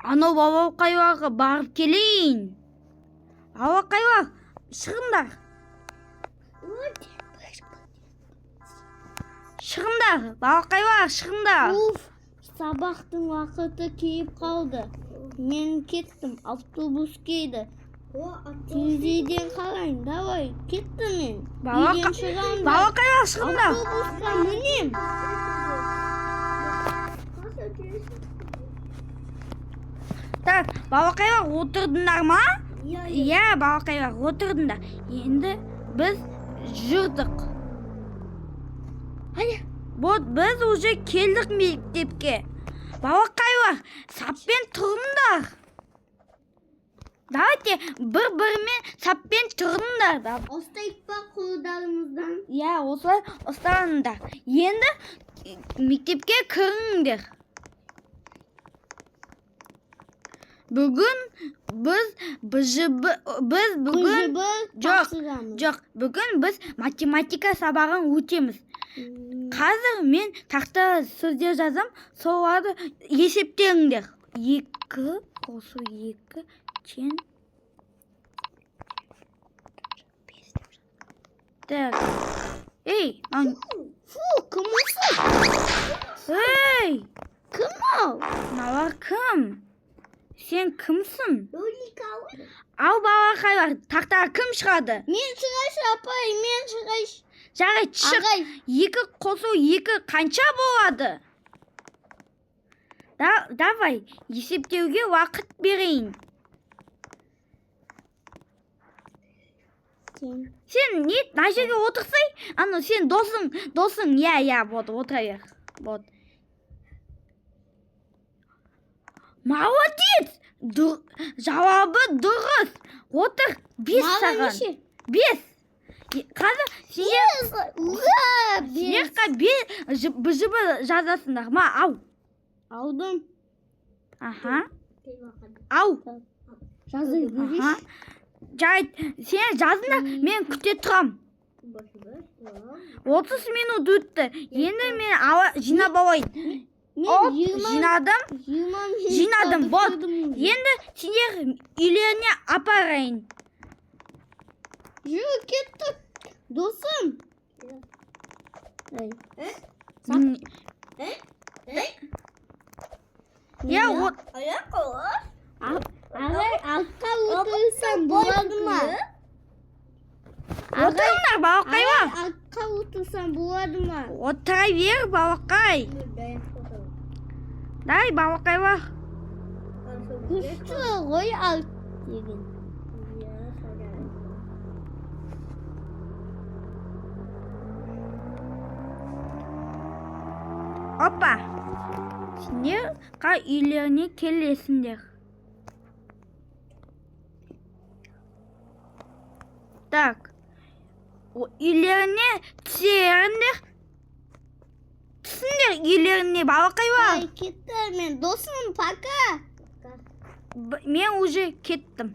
анау бабақайға барып келейін. Бабақайға шығыңдар. Шығыңдар, бабақайға шығыңдар. Сабақтың уақыты келіп қалды. Мен кеттім, автобус келді. Телевизорден қарайын, давай, кеттім мен. Бабақайға шығыңдар. Автобусқа мінем. Так, бабақайға отырдыңдар ма? Иә, бабақайға отырдыңдар. Енді біз жүрдік. Вот, біз уже келдік мектепке. Бабақайға саппен тұрыңдар. Давайте бір-бірімен саппен тұрыңдар. Ұстайық па қолдарымыздан? Иә, осылай ұстаңдар. Енді мектепке кіріңдер. Бүгін бүгін біз математика сабағын өтеміз. Қазір мен тақта сөздер жазам, соларды есептеңдер. 2 қосу 2 тең 5. Так. Ей, кім осы? Ей, Кім ол? мыналар кім? Сен кімсің? Лолика. Ал бабақайлар, тақтаға кім шығады? Мен шығайшы, апай, мен шығайшы. Жарай, шық. 2 қосу 2 қанша болады? Давай, есептеуге уақыт берейін. Сен не, мына жерге отырсай? Аны сен досың. Иә, вот, отыра бер. Вот. Молодец! Жауабы дұрыс. Отыр, 5 саған. 5. Қазір сенерқа жібі жазасыңдар ма? Ау. Алдым. Аха. Ау. Жазы көреш. Сен жазыңдар, мен күте тұрам. 30 минут өтті. Енді мен жинап алайын. Жинадым. Вот. Енді сендер үйлеріне апарайын. Жүр, кеттік. Досым. Я вот. Ағай, алтқа отырсам болады ма? Отырыңдар, бабақайға. Алтқа отырсам болады ма? Отыра бер, бабақай. Дай, бабақайға. Күшті ғой алт деген. Опа. Сендер қа үйлеріне келесіңдер. Так. Үйлеріне түсеріңдер. Түсіңдер үйлеріне, бабақайға. Кетті, мен досым, пока. Мен уже кеттім.